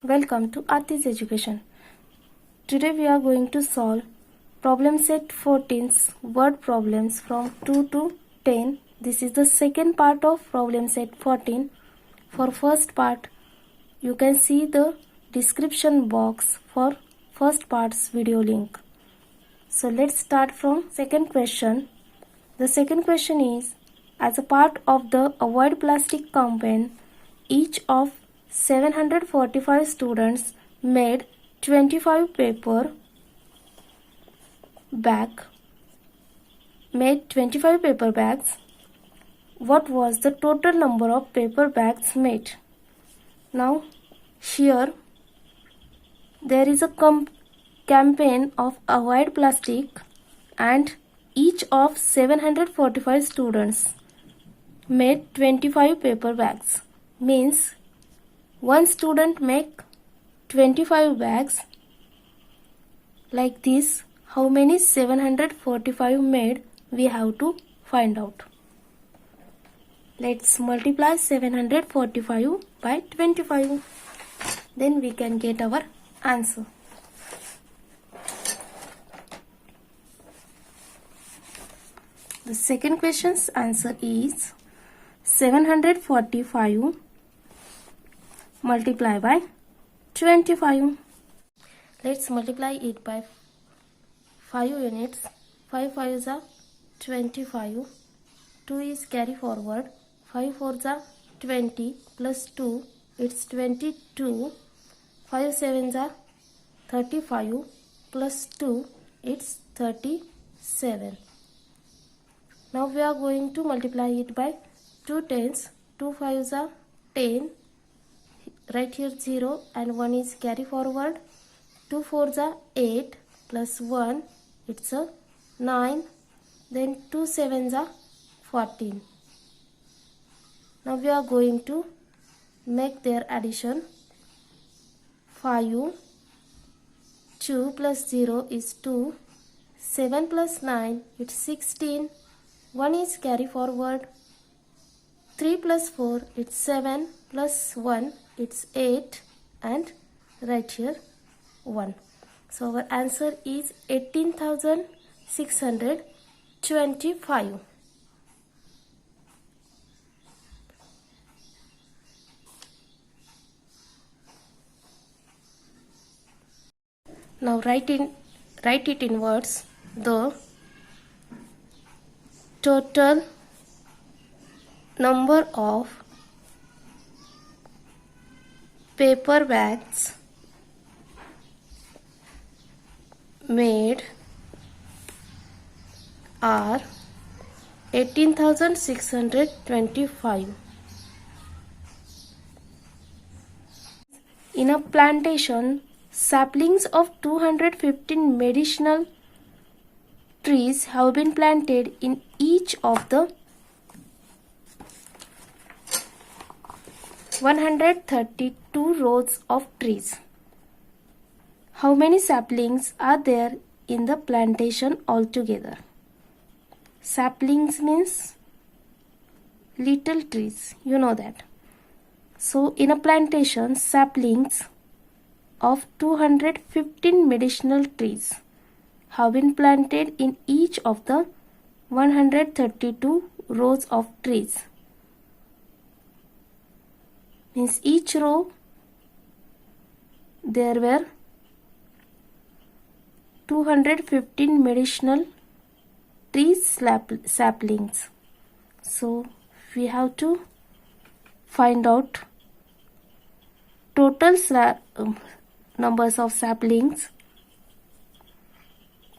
Welcome to Aarti's Education. Today we are going to solve problem set 14's word problems from 2 to 10. This is the second part of problem set 14. For first part, you can see the description box for first part's video link. So let's start from second question. The second question is, as a part of the Avoid Plastic campaign, each of 745 students made 25 paper bags. What was the total number of paper bags made? Now here there is a campaign of Avoid Plastic, and each of 745 students made 25 paper bags. Means one student make 25 bags like this. How many 745 made, we have to find out. Let's multiply 745 by 25. Then we can get our answer. The second question's answer is 745 multiply by 25. Let's multiply it by 5 units. 5 5s are 25. 2 is carry forward. 5 4s are 20 plus 2, it's 22. 5 7s are 35 plus 2, it's 37. Now we are going to multiply it by 2 tens. 2 5s are 10. Right here 0 and 1 is carry forward. 2 4s are 8 plus 1, it's a 9. Then 2 7s are 14. Now we are going to make their addition. 5, 2 plus 0 is 2. 7 plus 9, it's 16. 1 is carry forward. 3 plus 4, it's 7. Plus 1, it's 8. And right here 1. So our answer is 18,625. Now write it in words. The total number of paper bags made are 18,625. In a plantation, saplings of 215 medicinal trees have been planted in each of the 132 rows of trees. How many saplings are there in the plantation altogether? Saplings means little trees, you know that. So in a plantation, saplings of 215 medicinal trees have been planted in each of the 132 rows of trees. Means each row there were 215 medicinal trees saplings. So we have to find out total numbers of saplings.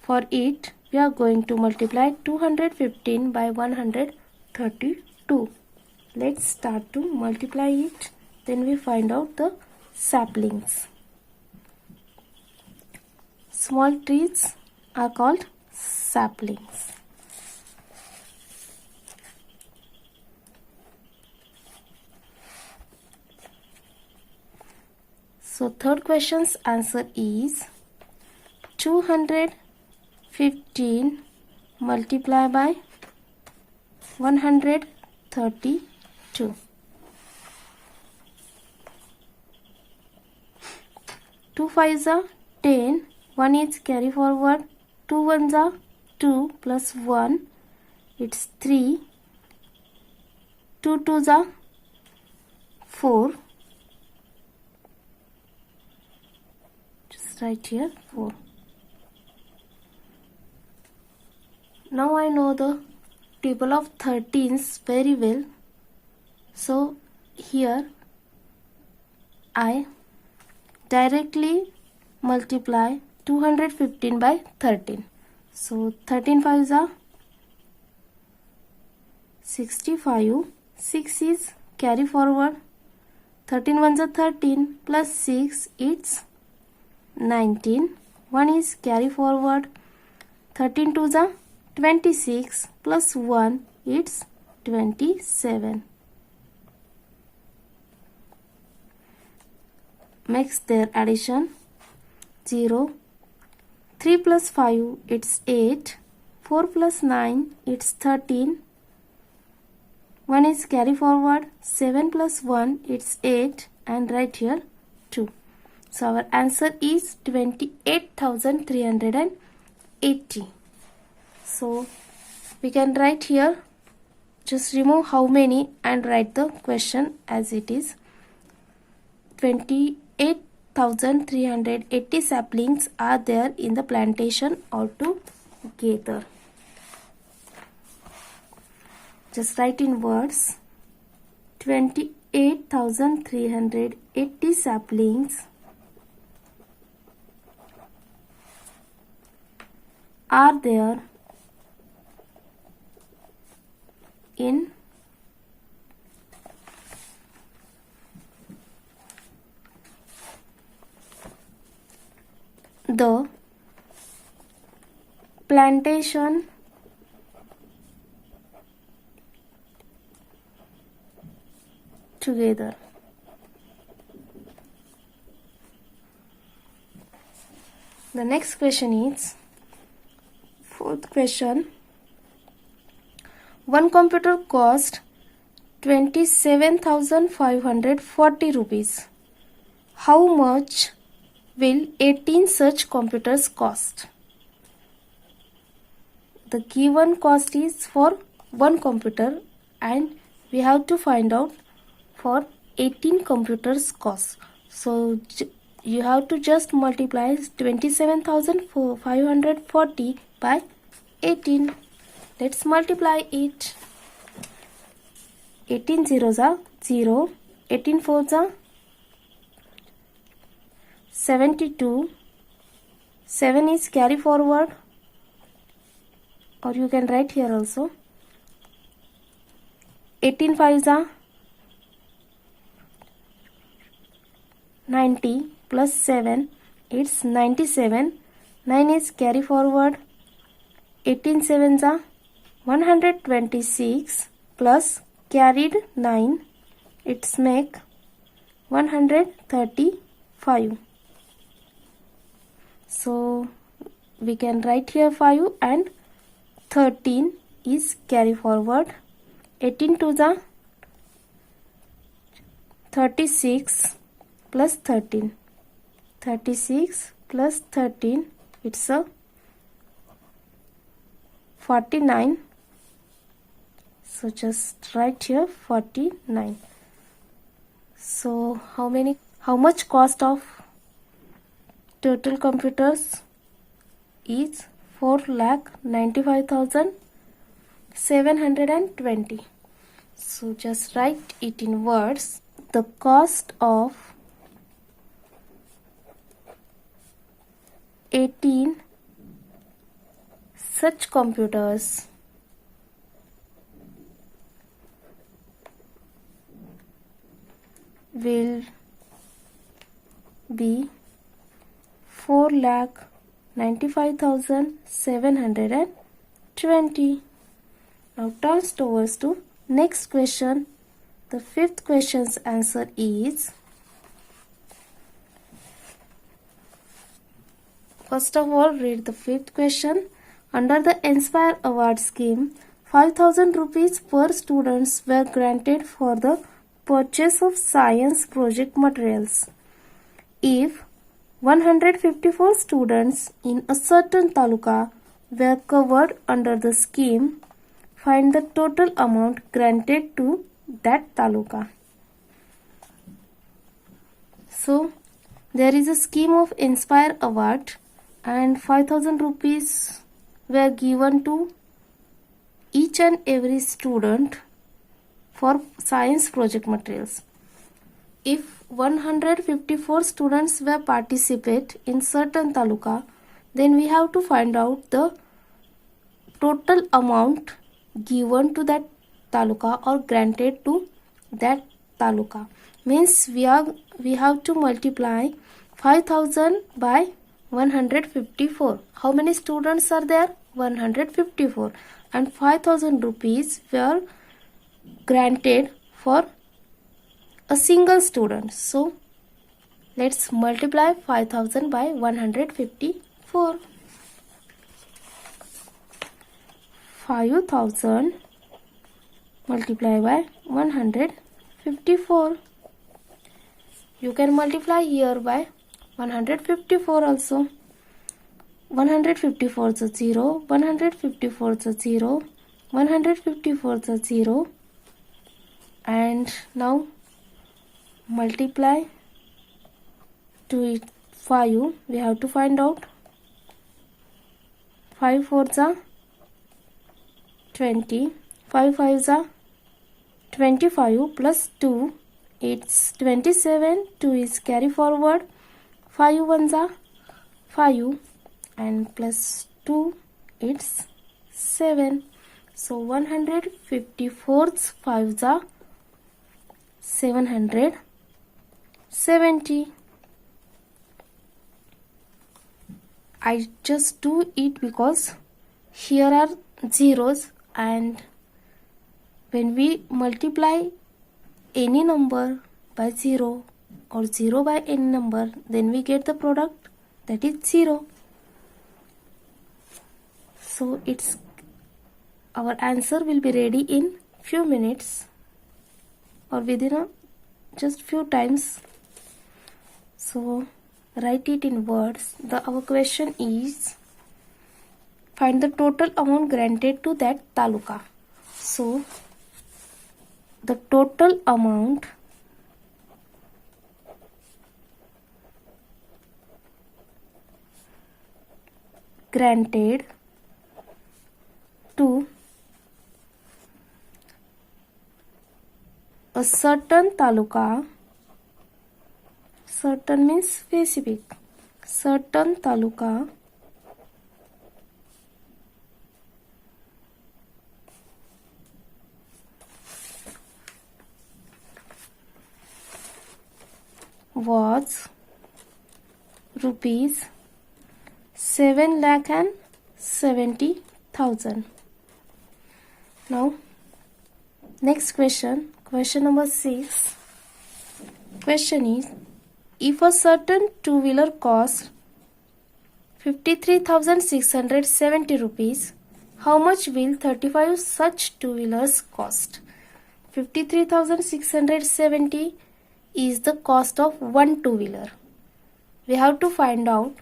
For it, we are going to multiply 215 by 132. Let's start to multiply it. Then we find out the saplings. Small trees are called saplings. So third question's answer is 215 multiply by 132. 2 5s are 10. 1 is carry forward. 2 1s are 2 plus 1. It's 3. 2 2s are 4. Just write here 4. Now I know the table of 13s very well. So here I directly multiply 215 by 13. So 13 5s are 65. 6 is carry forward. 13 ones are 13 plus 6, it's 19. 1 is carry forward. 13 twos are 26 plus 1, it's 27. Makes their addition 0. 3 plus 5, it's 8. 4 plus 9, it's 13. 1 is carry forward. 7 plus 1, it's 8. And right here 2. So our answer is 28,380. So we can write here, just remove how many and write the question as it is. 28,380 saplings are there in the plantation altogether. Just write in words. 28,380 saplings are there in the plantation together. The next question is, fourth question. One computer cost 27,540 rupees. How much will 18 such computers cost? The given cost is for one computer and we have to find out for 18 computers cost. So you have to just multiply 27,540 by 18. Let's multiply it. 18 zeros are 0. 18 fours are 72. 7 is carry forward, or you can write here also. 18 fives are 90 plus 7, it's 97. 9 is carry forward. 18 sevens are 126 plus carried 9, it's make 135. So we can write here 5 and 13 is carry forward. 18 twos are 36 plus 13. 36 plus 13, it's a 49. So just write here 49. So how much cost of total computers is 4,95,720. So just write it in words. The cost of 18 such computers will be 4,95,720. Now turn towards to next question. The fifth question's answer is, first of all, read the fifth question. Under the Inspire Award scheme, 5,000 rupees per students were granted for the purchase of science project materials. If 154 students in a certain taluka were covered under the scheme. Find the total amount granted to that taluka. So, there is a scheme of Inspire Award and 5,000 rupees were given to each and every student for science project materials. If 154 students were participate in certain taluka, then we have to find out the total amount given to that taluka or granted to that taluka. Means we have to multiply 5,000 by 154. How many students are there? 154. And 5,000 rupees were granted for a single student. So let's multiply 5,000 by 154. 5,000 multiplied by 154. You can multiply here by 154 also. 154 is a 0, 154 is a 0, 154 is a 0. And now multiply to 5. We have to find out. 5 4s are 20. 5 5s are 25 plus 2. It's 27. 2 is carry forward. 5 1s are 5 and plus 2 it's 7. So 154's 5s are 770. I just do it because here are zeros, and when we multiply any number by 0 or 0 by any number, then we get the product, that is 0. So our answer will be ready in few minutes or within just few times. So write it in words. Our question is, find the total amount granted to that taluka. So the total amount granted to a certain taluka, certain means specific, certain taluka was rupees 7,70,000. Now next question number 6. Question is, if a certain two-wheeler costs 53,670 rupees, how much will 35 such two-wheelers cost? 53,670 is the cost of one two-wheeler. We have to find out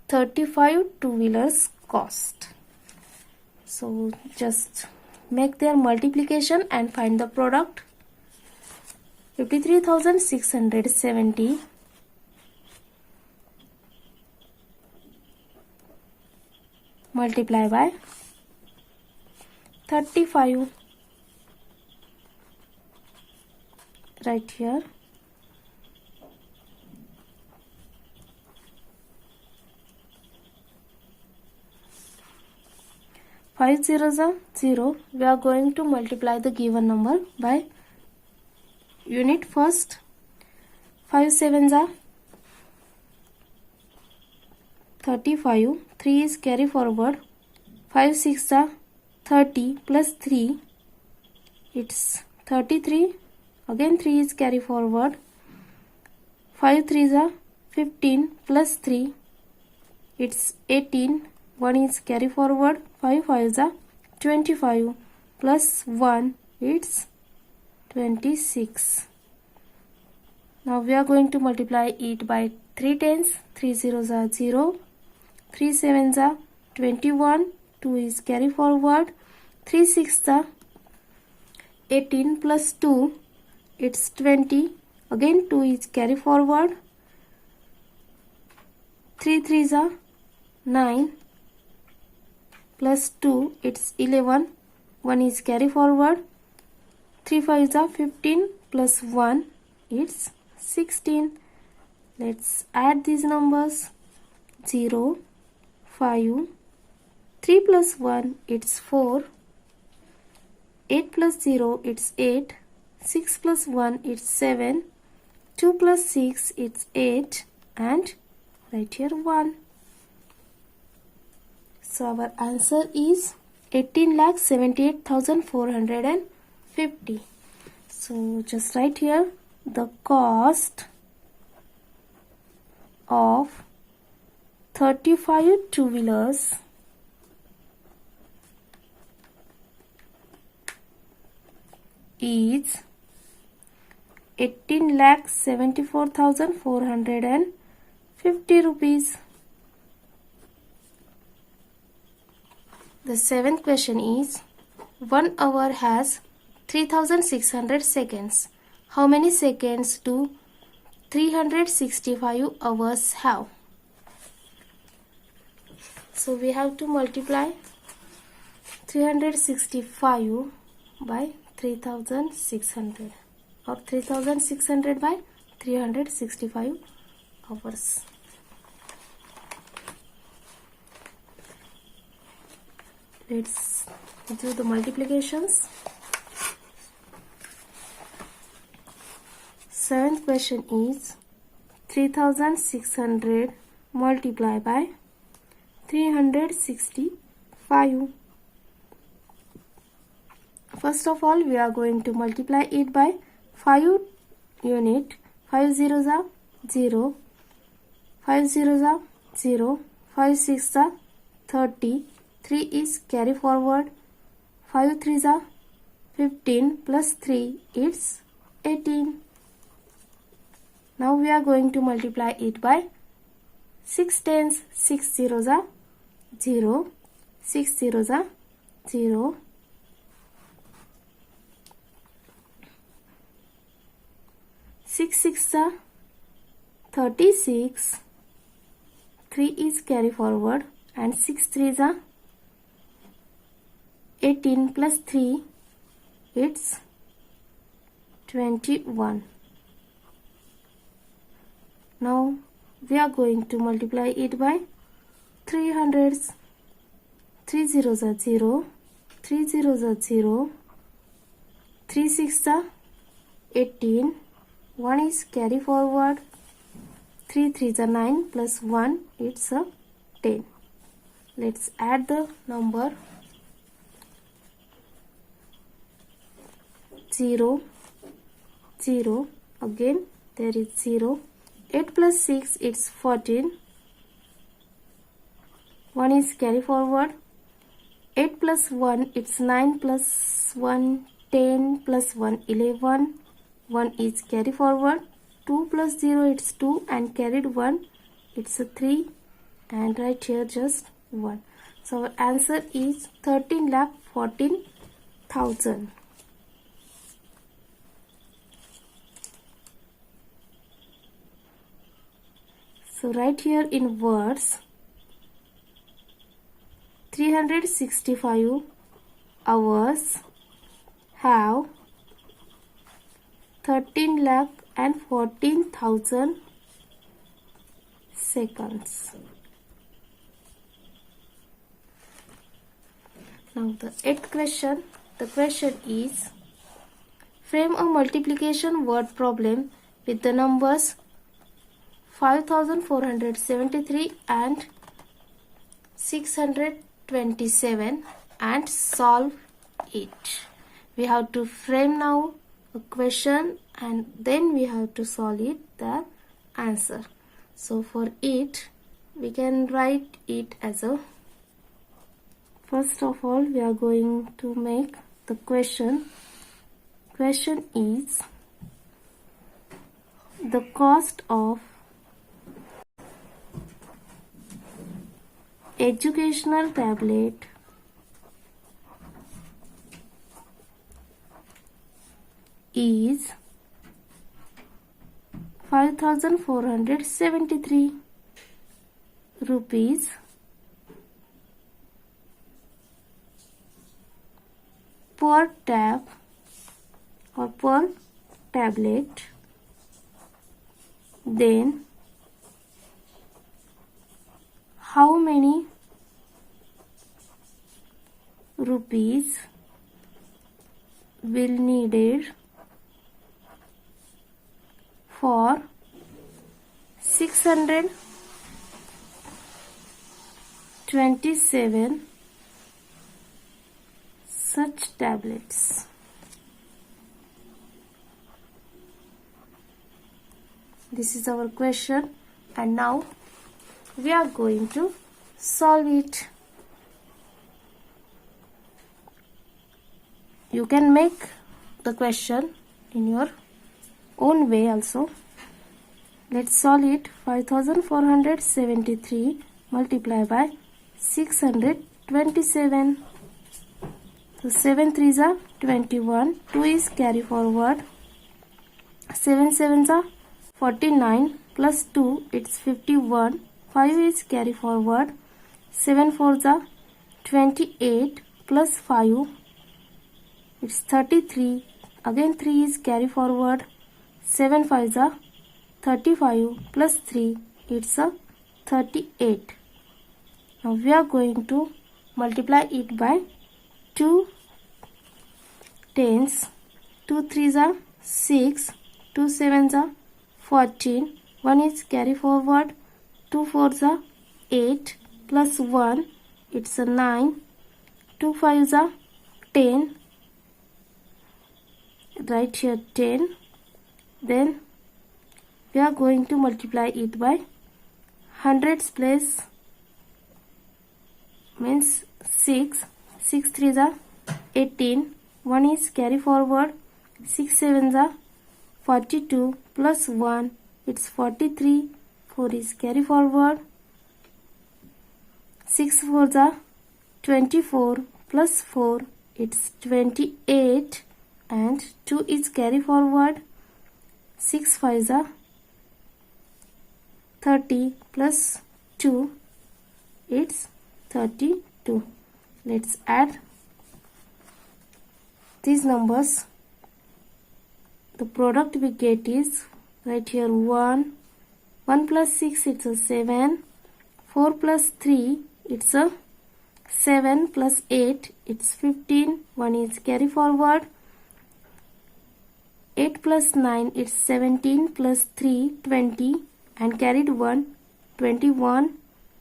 35 two-wheelers cost. So just make their multiplication and find the product. 53,670 multiply by 35. Right here. Five zeros are 0. We are going to multiply the given number by unit first. 5 sevens are 35. 3 is carry forward. 5 6 are 30 plus 3. It's 33. Again 3 is carry forward. 5 3s are 15 plus 3. It's 18. 1 is carry forward. 5 5s are 25 plus 1. It's 26. Now we are going to multiply it by 3 tens, 3 zeros are 0, 3 sevens are 21, 2 is carry forward, 3 sixes are 18 plus 2, it's 20, again 2 is carry forward, 3 threes are 9, plus 2, it's 11, 1 is carry forward, 3 fives are 15, plus 1, it's 16. Let's add these numbers. 0, 5, 3 plus 1, it's 4, 8 plus 0, it's 8, 6 plus 1, it's 7, 2 plus 6, it's 8, and right here 1. So our answer is 18,78,450. So just write here the cost of 35 two-wheelers is 18,74,450 rupees. The seventh question is 1 hour has 3600 seconds. How many seconds do 365 hours have? So we have to multiply 365 by 3600 or 3600 by 365 hours. Let's do the multiplications. Seventh question is 3600 multiplied by 365. First of all, we are going to multiply it by 5 unit. 5 zeros are 0, 5 zeros are 0, 5 6 are 30, 3 is carry forward, 5 threes are 15 plus 3, it's 18. Now we are going to multiply it by 6 tens. 6 zeros are 0, 6 zeros are 0, 6 sixes are 36, 3 is carry forward, and 6 threes are 18 plus 3, it's 21. Now we are going to multiply it by 300s. 3 zeros are 0, 3 zeros are 0, 3 6s are 18, 1 is carry forward, 3 3s are 9 plus 1, it's a 10. Let's add the number 0, 0, again there is 0, 8 plus 6, it's 14, 1 is carry forward, 8 plus 1, it's 9 plus 1, 10 plus 1, 11, 1 is carry forward, 2 plus 0, it's 2, and carried 1, it's a 3, and right here just 1. So our answer is 13,14,000. So right here in words, 365 hours have 13,14,000 seconds. Now the eighth question. The question is, frame a multiplication word problem with the numbers 5,473 and 627 and solve it. We have to frame now a question and then we have to solve it, the answer. So for it, we can write it as a, first of all, we are going to make the question. Question is, the cost of educational tablet is 5,473 rupees. Per tab or per tablet, then how many rupees will needed for 627 such tablets? This is our question, and now we are going to solve it. You can make the question in your own way also. Let's solve it. 5,473 multiplied by 627. So 7 3s are 21. 2 is carry forward. 7 7s are 49 plus 2, it's 51. 5 is carry forward. 7 4s are 28 plus 5, it's 33. Again 3 is carry forward. 7 5s are 35 plus 3, it's a 38. Now we are going to multiply it by 2 tens. 2 3s are 6. 2 7s are 14. 1 is carry forward. 2 4s are 8 plus 1, it's a 9. 2 5s are 10. Write here 10. Then we are going to multiply it by hundreds place, means 6. 6 3s are 18. 1 is carry forward. 6 7s are 42 plus 1, it's 43. 4 is carry forward. 6 4s are 24 plus 4, it's 28. And 2 is carry forward. 6 5s are 30 plus 2, it's 32. Let's add these numbers. The product we get is right here 1. 1 plus 6, it's a 7. 4 plus 3, it's a 7 plus 8, it's 15. 1 is carry forward. 8 plus 9, it's 17 plus 3, 20, and carried 1, 21.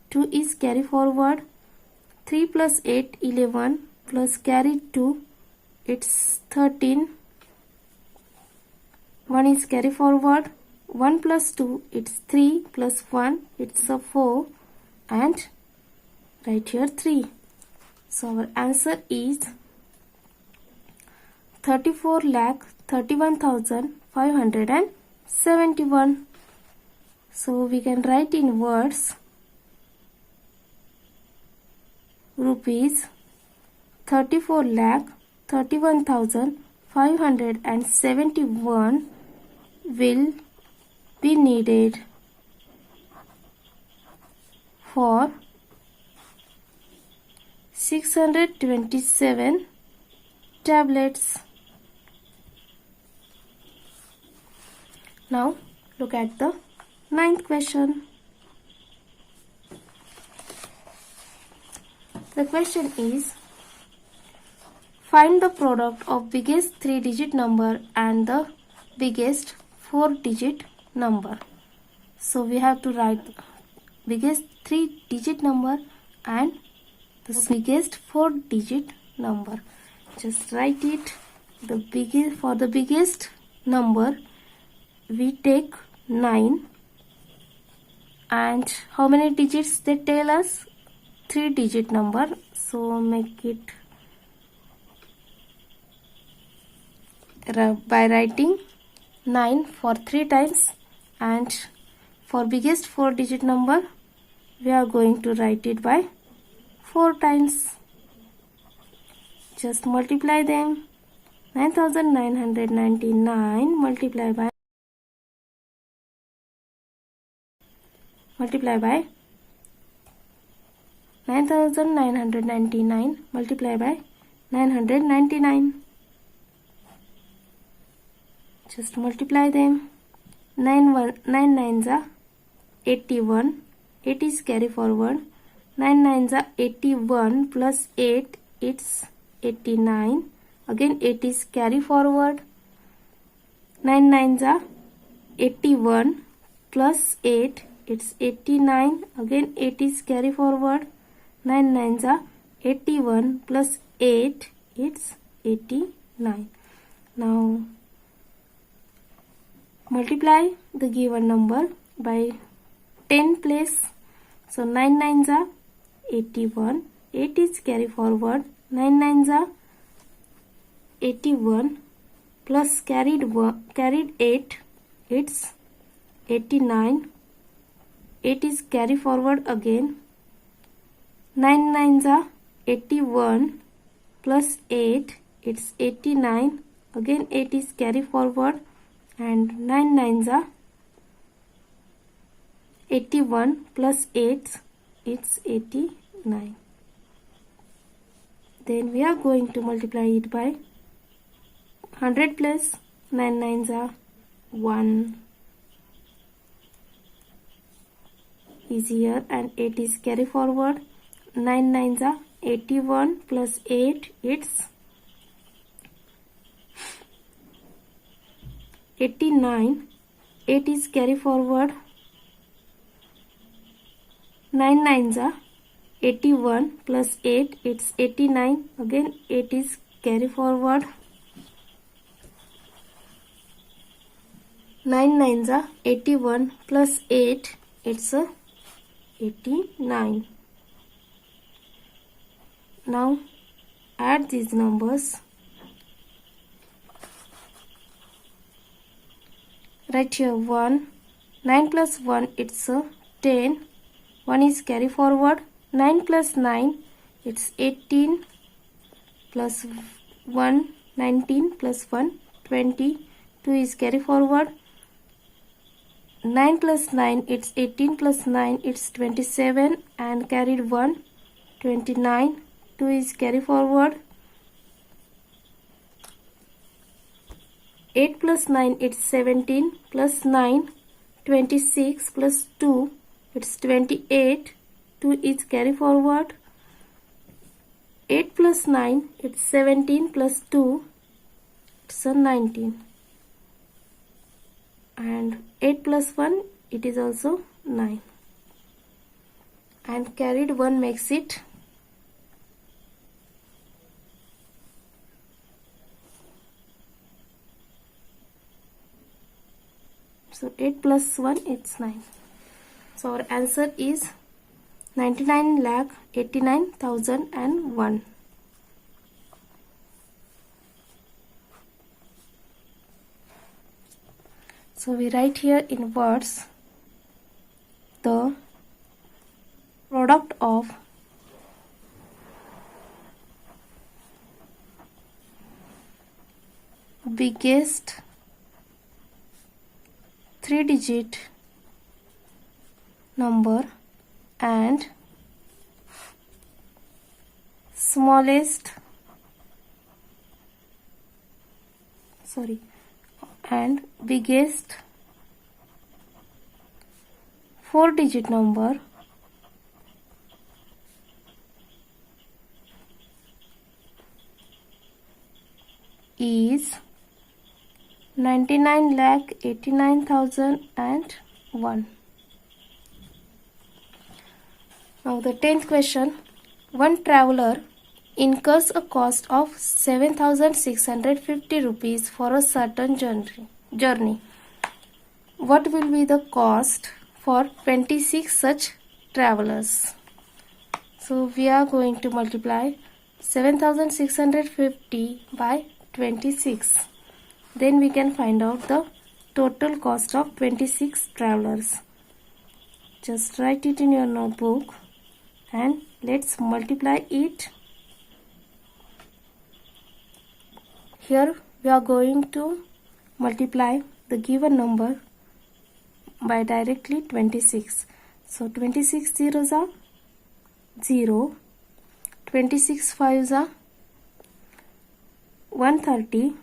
2 is carry forward. 3 plus 8, 11, plus carried 2, it's 13. 1 is carry forward. 1 plus 2, it's 3, plus 1, it's a 4, and right here 3. So our answer is 34,31,571. So we can write in words rupees 34,31,571 will be needed for 627 tablets. Now look at the 9th question. The question is, find the product of biggest 3-digit number and the biggest 4-digit number. So we have to write biggest 3-digit number and the biggest 4-digit number. Just write it. For the biggest number we take 9, and how many digits they tell us? 3-digit number. So make it by writing 9 for 3 times, and for biggest 4-digit number we are going to write it by 4 times. Just multiply them. 9999 multiply by 9999 multiply by 999. Just multiply them. 9 nines are 81. 8 is carry forward. 9 nines are 81 plus 8, it's 89. Again 8 is carry forward. 9 nines are 81 plus 8, it's 89. Again 8 is carry forward. 9 nines are 81 plus 8, it's 89. Now multiply the given number by 10 place. So 9 nines are 81. 8 is carry forward. 9 nines are 81 plus carried 8, it's 89. 8 is carry forward again. 9 nines are 81 plus 8, it's 89. Again 8 is carry forward, and 9 nines are 81 plus 8, it's 89. Then we are going to multiply it by 100 place. 9 nines are 1 is here, and 8 is carry forward. 9 nines are 81 plus 8, it's 89. 8 is carry forward. 9 nines are 81 plus 8, it's 89. Again 8 is carry forward. 9 nines are 81 plus 8, it's 89. Now add these numbers. Write here 1. 9 plus 1, it's 10. 1 is carry forward. 9 plus 9, it's 18. Plus 1, 19 plus 1, 20. 2 is carry forward. 9 plus 9, it's 18 plus 9, it's 27, and carried 1, 29. 2 is carry forward. 8 plus 9, it's 17, plus 9, 26, plus 2, it's 28. 2 is carry forward. 8 plus 9, it's 17, plus 2, it's 19. And 8 plus 1, it is also 9. And carried 1 makes it 8 plus 1, it's 9. So our answer is 99,89,001. So we write here in words the product of biggest 3-digit number and smallest and biggest 4-digit number is 99,89,001. Now the 10th question. One traveler incurs a cost of 7,650 rupees for a certain journey. What will be the cost for 26 such travelers? So we are going to multiply 7,650 by 26. Then we can find out the total cost of 26 travelers. Just write it in your notebook. and let's multiply it. Here we are going to multiply the given number by directly 26. So 26 zeros are 0, 26 fives are 130.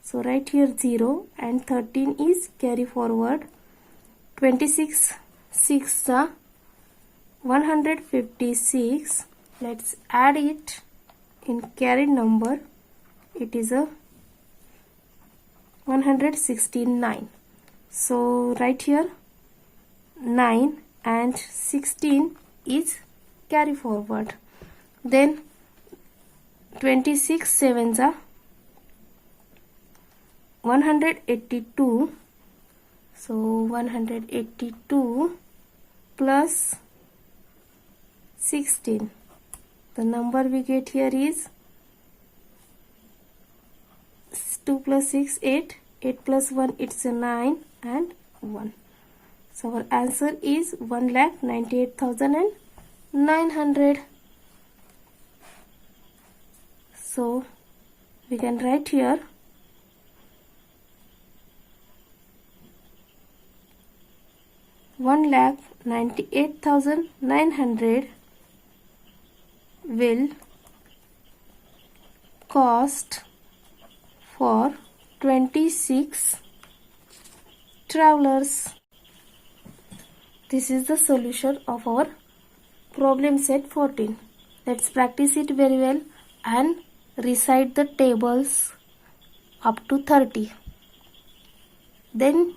So right here 0 and 13 is carry forward. 26 6 are 156. Let's add it in carried number. It is a 169. So right here 9 and 16 is carry forward. Then 26 sevens are 182. So 182 plus 16. The number we get here is 2 plus 6 8. 8 plus 1 it's a 9 and 1. So our answer is 1,98,900. So we can write here $1,98,900 will cost for 26 travelers. This is the solution of our problem set 14. Let's practice it very well and recite the tables up to 30. Then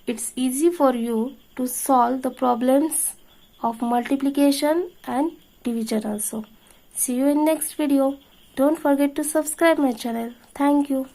it's easy for you to solve the problems of multiplication and division also. See you in next video. Don't forget to subscribe my channel. Thank you.